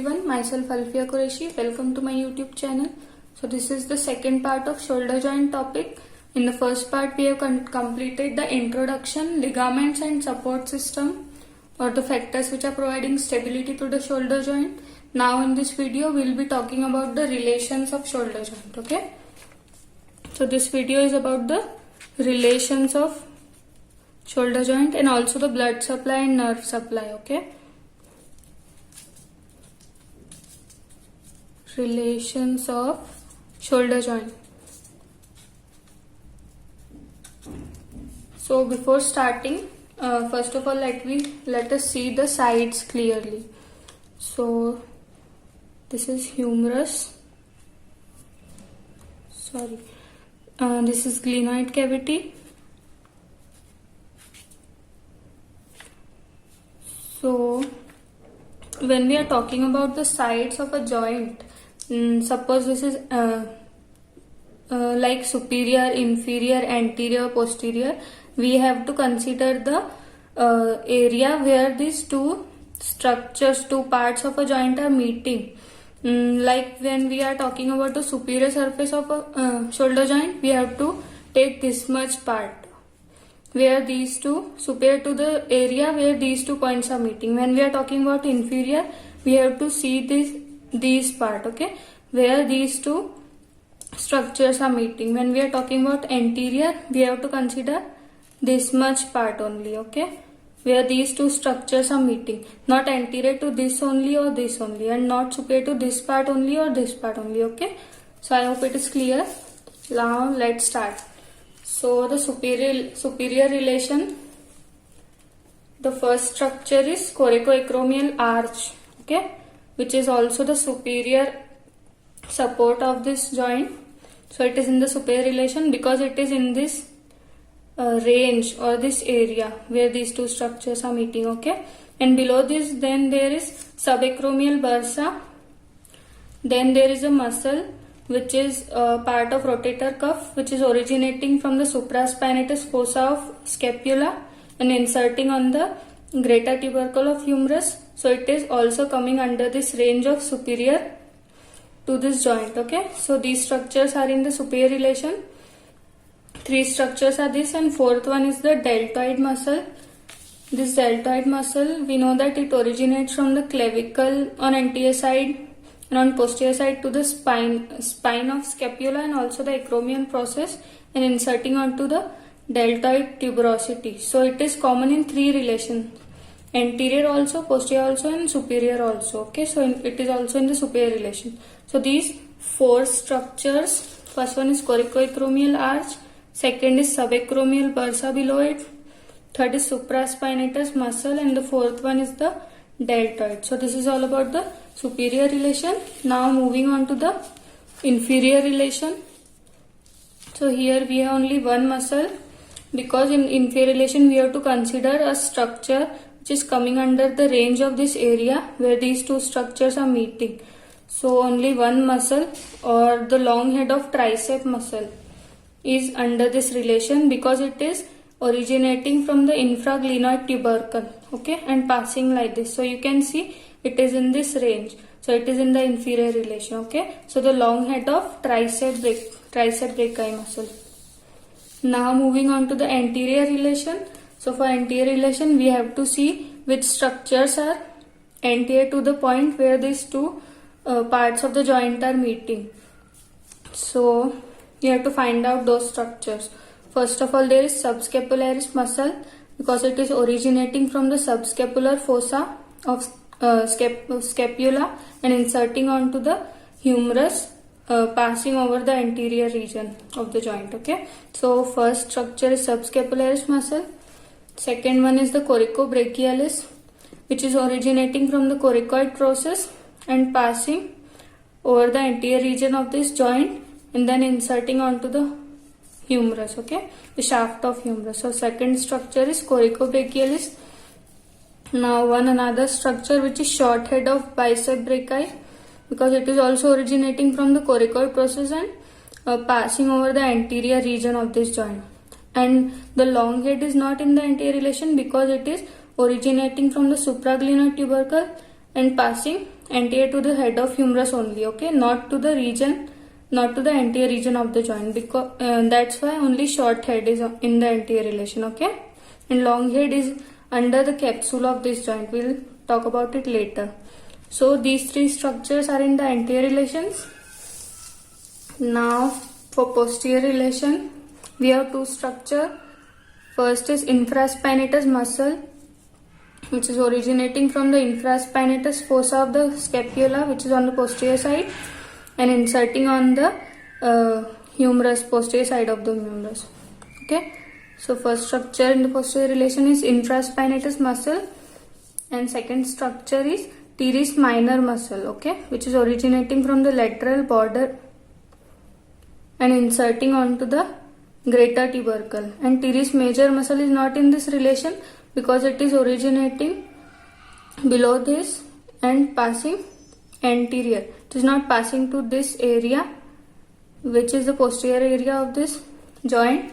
everyone, myself Alfia Qureshi. Welcome to my YouTube channel. So this is the second part of shoulder joint topic. In the first part we have completed the introduction, ligaments and support system, or the factors which are providing stability to the shoulder joint. Now in this video we will be talking about the relations of shoulder joint. Okay. So this video is about the relations of shoulder joint and also the blood supply and nerve supply. Okay. Relations of shoulder joint. So before starting, first of all let us see the sides clearly. So this is humerus. This is glenoid cavity. So when we are talking about the sides of a joint, suppose this is like superior, inferior, anterior, posterior, we have to consider the area where these two structures, two parts of a joint are meeting. Like when we are talking about the superior surface of a shoulder joint, we have to take this much part where these two, superior to the area where these two points are meeting. When we are talking about inferior, we have to see these part, okay, where these two structures are meeting. When we are talking about anterior, we have to consider this much part only, okay, where these two structures are meeting, not anterior to this only or this only, and not superior to this part only or this part only. Okay, so I hope it is clear. Now let's start. So the superior relation, the first structure is coracoacromial arch, okay, which is also the superior support of this joint. So it is in the superior relation because it is in this range or this area where these two structures are meeting, okay. And below this, then there is subacromial bursa. Then there is a muscle which is part of rotator cuff, which is originating from the supraspinatus fossa of scapula and inserting on the greater tubercle of humerus. So it is also coming under this range of superior to this joint, okay. So these structures are in the superior relation. Three structures are this, and fourth one is the deltoid muscle. This deltoid muscle, we know that it originates from the clavicle on anterior side and on posterior side to the spine of scapula and also the acromion process, and inserting onto the deltoid tuberosity. So it is common in three relations: anterior also, posterior also, and superior also. Okay, so it is also in the superior relation. So these four structures, first one is coracoacromial arch, second is subacromial bursa below it, third is supraspinatus muscle, and the fourth one is the deltoid. So this is all about the superior relation. Now moving on to the inferior relation. So here we have only one muscle, because in inferior relation we have to consider a structure which is coming under the range of this area where these two structures are meeting. So only one muscle, or the long head of tricep muscle, is under this relation because it is originating from the infraglenoid tubercle, okay, and passing like this. So you can see it is in this range. So it is in the inferior relation, okay. So the long head of tricep brachii muscle. Now moving on to the anterior relation. So for anterior relation, we have to see which structures are anterior to the point where these two parts of the joint are meeting. So you have to find out those structures. First of all, there is subscapularis muscle because it is originating from the subscapular fossa of scapula and inserting onto the humerus, passing over the anterior region of the joint, okay. So first structure is subscapularis muscle. Second one is the coracobrachialis, which is originating from the coracoid process and passing over the anterior region of this joint and then inserting onto the humerus, okay, the shaft of humerus. So second structure is coracobrachialis. Now another structure which is short head of bicep brachii, because it is also originating from the coracoid process and passing over the anterior region of this joint. And the long head is not in the anterior relation because it is originating from the supraglenoid tubercle and passing anterior to the head of humerus only, okay, not to the anterior region of the joint, because that's why only short head is in the anterior relation, okay, and long head is under the capsule of this joint. We'll talk about it later. So these three structures are in the anterior relations. Now for posterior relation, we have two structure. First is infraspinatus muscle, which is originating from the infraspinatus fossa of the scapula, which is on the posterior side, and inserting on the humerus, posterior side of the humerus. Okay, so first structure in the posterior relation is infraspinatus muscle, and second structure is teres minor muscle, okay, which is originating from the lateral border and inserting onto the greater tubercle. And teres major muscle is not in this relation because it is originating below this and passing anterior. It is not passing to this area, which is the posterior area of this joint.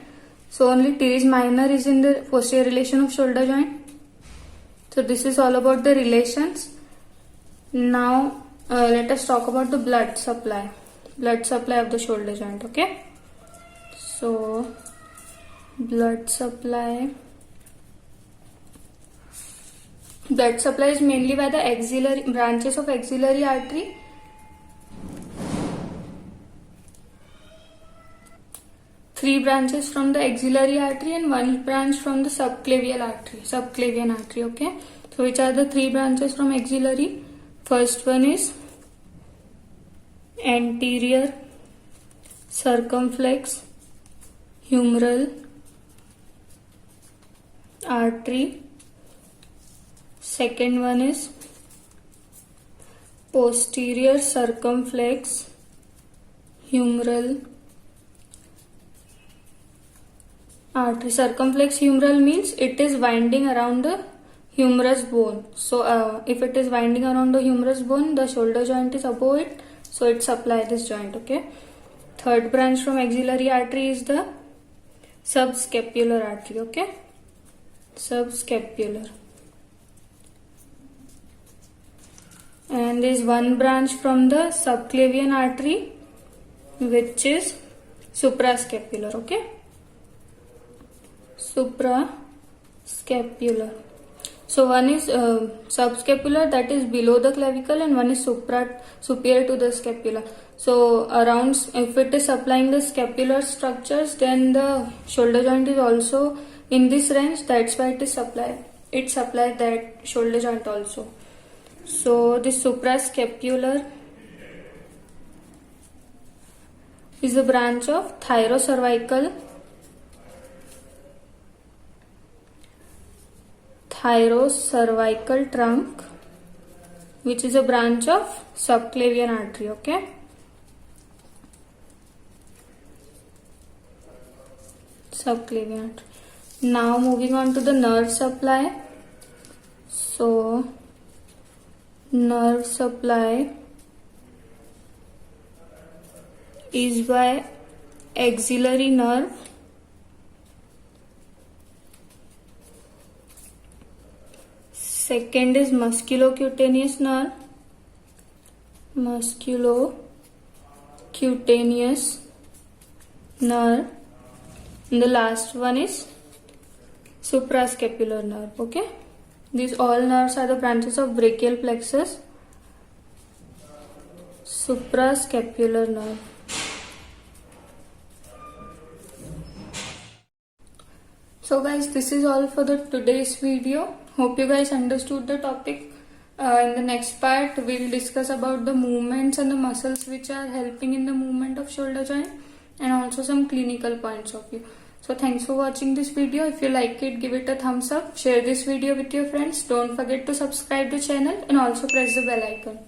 So only teres minor is in the posterior relation of shoulder joint. So this is all about the relations. Now let us talk about the blood supply of the shoulder joint, okay. So blood supply is mainly by the axillary branches of axillary artery, three branches from the axillary artery and one branch from the subclavian artery, okay. So which are the three branches from axillary? First one is anterior circumflex humeral artery. Second one is posterior circumflex humeral artery. Circumflex humeral means it is winding around the humerus bone. So if it is winding around the humerus bone, the shoulder joint is above it, so it supplies this joint, okay. Third branch from axillary artery is the subscapular artery, okay, subscapular. And there is one branch from the subclavian artery, which is suprascapular, okay, suprascapular. So one is subscapular, that is below the clavicle, and one is superior to the scapula. So around, if it is supplying the scapular structures, then the shoulder joint is also in this range. That's why it supplies that shoulder joint also. So this suprascapular is a branch of thyrocervical trunk, which is a branch of subclavian artery, okay. Subclavian artery. Now moving on to the nerve supply. So nerve supply is by axillary nerve, second is musculocutaneous nerve, and the last one is suprascapular nerve, okay. These all nerves are the branches of brachial plexus, suprascapular nerve. So guys, this is all for today's video. Hope you guys understood the topic. In the next part, we'll discuss about the movements and the muscles which are helping in the movement of shoulder joint, and also some clinical points of view. So thanks for watching this video. If you like it, give it a thumbs up. Share this video with your friends. Don't forget to subscribe the channel and also press the bell icon.